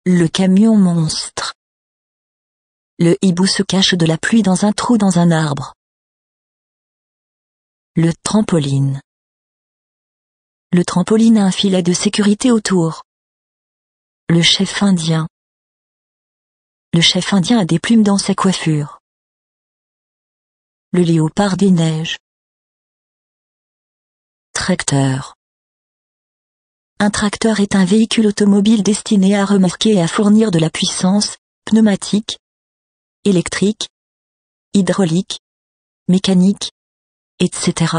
Le camion monstre. Le hibou se cache de la pluie dans un trou dans un arbre. Le trampoline. Le trampoline a un filet de sécurité autour. Le chef indien. Le chef indien a des plumes dans sa coiffure. Le léopard des neiges. Tracteur. Un tracteur est un véhicule automobile destiné à remorquer et à fournir de la puissance, pneumatique, électrique, hydraulique, mécanique, etc.,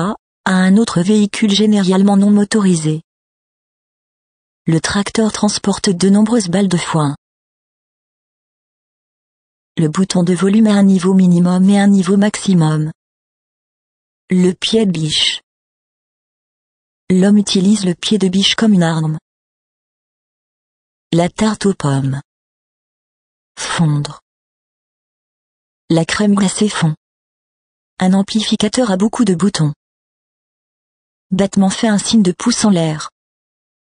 à un autre véhicule généralement non motorisé. Le tracteur transporte de nombreuses balles de foin. Le bouton de volume a un niveau minimum et un niveau maximum. Le pied de biche. L'homme utilise le pied de biche comme une arme. La tarte aux pommes. Fondre. La crème glacée fond. Un amplificateur a beaucoup de boutons. Battement fait un signe de pouce en l'air.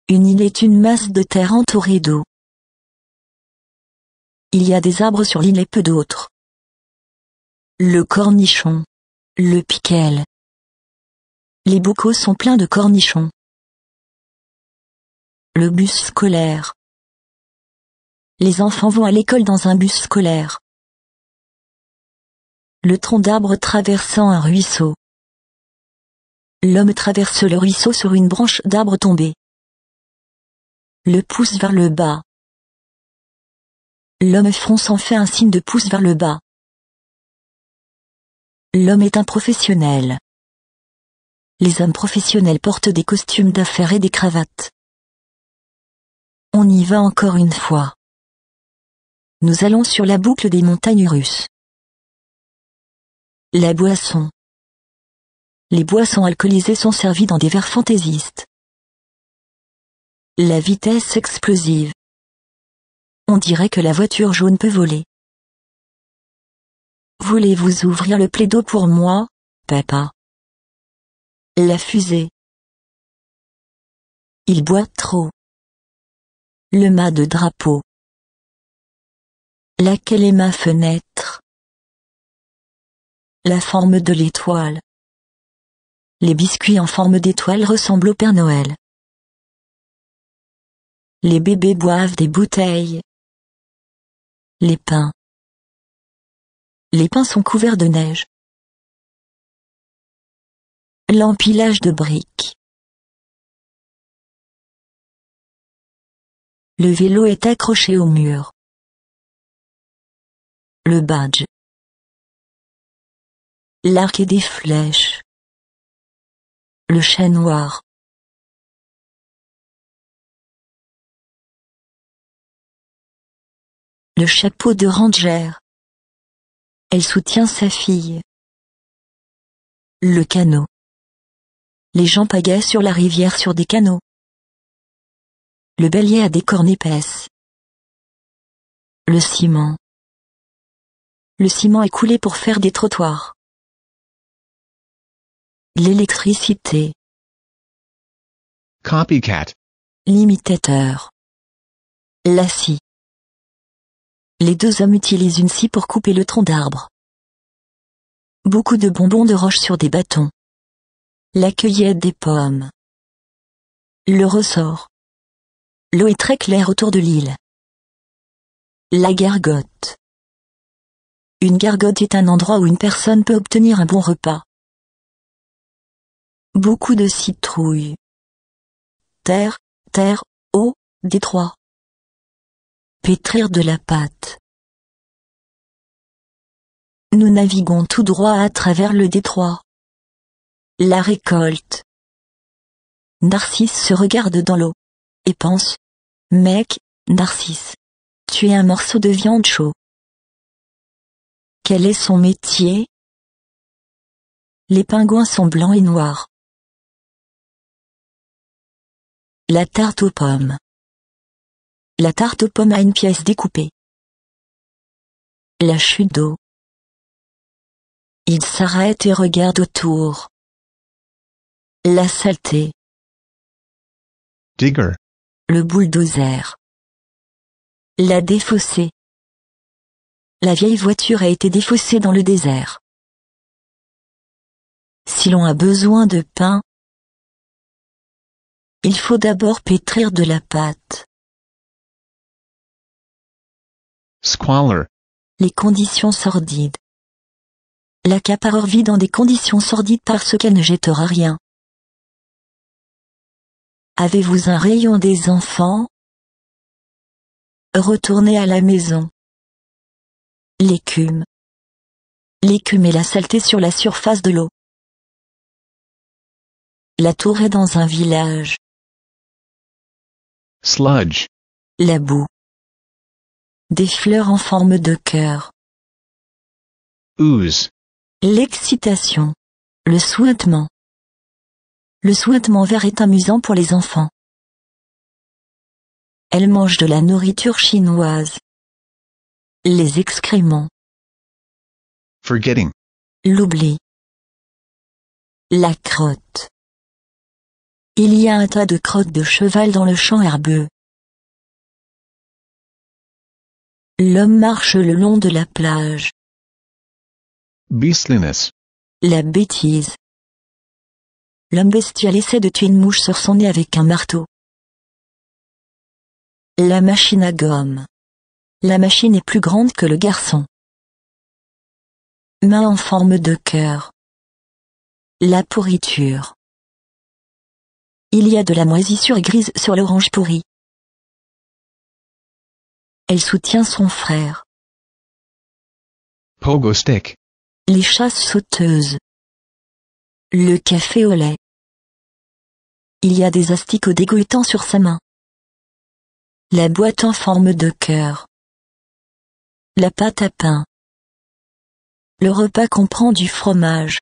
Une île est une masse de terre entourée d'eau. Il y a des arbres sur l'île et peu d'autres. Le cornichon. Le piquel. Les bocaux sont pleins de cornichons. Le bus scolaire. Les enfants vont à l'école dans un bus scolaire. Le tronc d'arbre traversant un ruisseau. L'homme traverse le ruisseau sur une branche d'arbre tombée. Le pouce vers le bas. L'homme fronçant fait un signe de pouce vers le bas. L'homme est un professionnel. Les hommes professionnels portent des costumes d'affaires et des cravates. On y va encore une fois. Nous allons sur la boucle des montagnes russes. La boisson. Les boissons alcoolisées sont servies dans des verres fantaisistes. La vitesse explosive. On dirait que la voiture jaune peut voler. Voulez-vous ouvrir le plaido pour moi, papa? La fusée. Il boit trop. Le mât de drapeau. Laquelle est ma fenêtre? La forme de l'étoile. Les biscuits en forme d'étoile ressemblent au Père Noël. Les bébés boivent des bouteilles. Les pins. Les pins sont couverts de neige. L'empilage de briques. Le vélo est accroché au mur. Le badge. L'arc et des flèches. Le chêne noir. Le chapeau de ranger. Elle soutient sa fille. Le canot. Les gens pagaient sur la rivière sur des canots. Le bélier a des cornes épaisses. Le ciment. Le ciment est coulé pour faire des trottoirs. L'électricité. Copycat. L'imitateur. La scie. Les deux hommes utilisent une scie pour couper le tronc d'arbre. Beaucoup de bonbons de roche sur des bâtons. La cueillette des pommes. Le ressort. L'eau est très claire autour de l'île. La gargote. Une gargote est un endroit où une personne peut obtenir un bon repas. Beaucoup de citrouilles. Terre, eau, détroit. Pétrir de la pâte. Nous naviguons tout droit à travers le détroit. La récolte. Narcisse se regarde dans l'eau et pense: mec, Narcisse, tu es un morceau de viande chaud. Quel est son métier? Les pingouins sont blancs et noirs. La tarte aux pommes. La tarte aux pommes a une pièce découpée. La chute d'eau. Il s'arrête et regarde autour. La saleté. Digger. Le bulldozer. La défausser. La vieille voiture a été défaussée dans le désert. Si l'on a besoin de pain, il faut d'abord pétrir de la pâte. Squalor. Les conditions sordides. L'accapareur vit dans des conditions sordides parce qu'elle ne jettera rien. Avez-vous un rayon des enfants? Retournez à la maison. L'écume. L'écume est la saleté sur la surface de l'eau. La tour est dans un village. Sludge. La boue. Des fleurs en forme de cœur. Ooze. L'excitation. Le suintement. Le suintement vert est amusant pour les enfants. Elle mange de la nourriture chinoise. Les excréments. Forgetting. L'oubli. La crotte. Il y a un tas de crottes de cheval dans le champ herbeux. L'homme marche le long de la plage. Beastliness. La bêtise. L'homme bestial essaie de tuer une mouche sur son nez avec un marteau. La machine à gomme. La machine est plus grande que le garçon. Main en forme de cœur. La pourriture. Il y a de la moisissure grise sur l'orange pourrie. Elle soutient son frère. Pogo stick. Les chasses sauteuses. Le café au lait. Il y a des asticots dégoûtants sur sa main. La boîte en forme de cœur. La pâte à pain. Le repas comprend du fromage.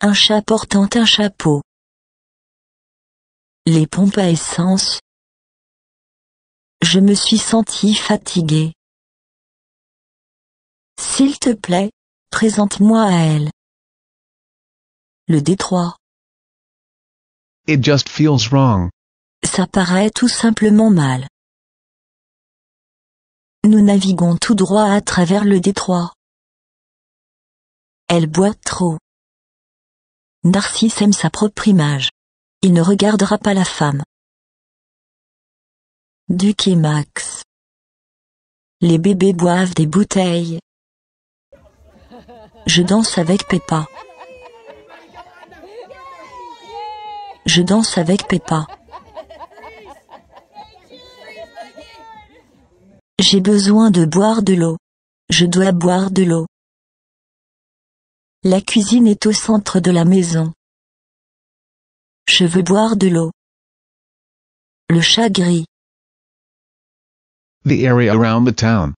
Un chat portant un chapeau. Les pompes à essence. Je me suis senti fatigué. S'il te plaît, présente-moi à elle. Le détroit. It just feels wrong. Ça paraît tout simplement mal. Nous naviguons tout droit à travers le détroit. Elle boit trop. Narcisse aime sa propre image. Il ne regardera pas la femme. Duc et Max. Les bébés boivent des bouteilles. Je danse avec Peppa. Je danse avec Peppa. J'ai besoin de boire de l'eau. Je dois boire de l'eau. La cuisine est au centre de la maison. Je veux boire de l'eau. Le chat gris. The area around the town.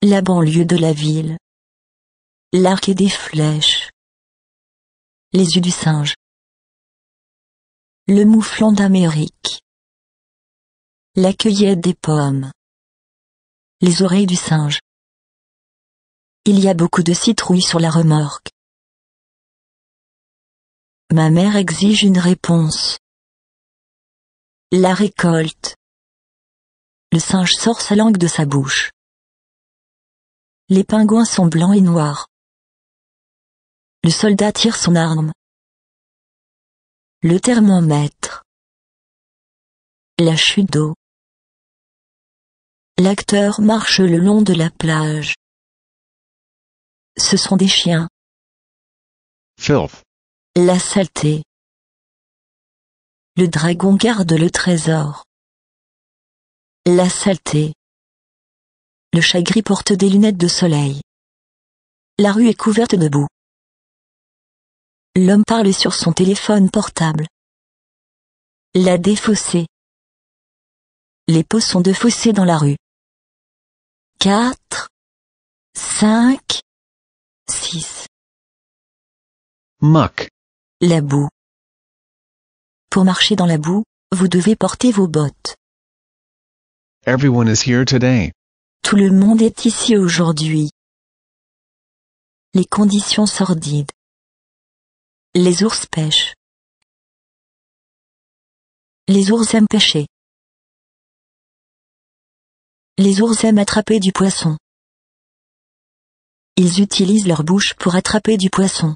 La banlieue de la ville. L'arc et des flèches. Les yeux du singe. Le mouflon d'Amérique. La cueillette des pommes. Les oreilles du singe. Il y a beaucoup de citrouilles sur la remorque. Ma mère exige une réponse. La récolte. Le singe sort sa langue de sa bouche. Les pingouins sont blancs et noirs. Le soldat tire son arme. Le thermomètre. La chute d'eau. L'acteur marche le long de la plage. Ce sont des chiens. Filth. La saleté. Le dragon garde le trésor. La saleté. Le chat gris porte des lunettes de soleil. La rue est couverte de boue. L'homme parle sur son téléphone portable. La défaussée. Les pots sont défaussés dans la rue. 4, 5, 6. Muck. La boue. Pour marcher dans la boue, vous devez porter vos bottes. Everyone is here today. Tout le monde est ici aujourd'hui. Les conditions sordides. Les ours pêchent. Les ours aiment pêcher. Les ours aiment attraper du poisson. Ils utilisent leur bouche pour attraper du poisson.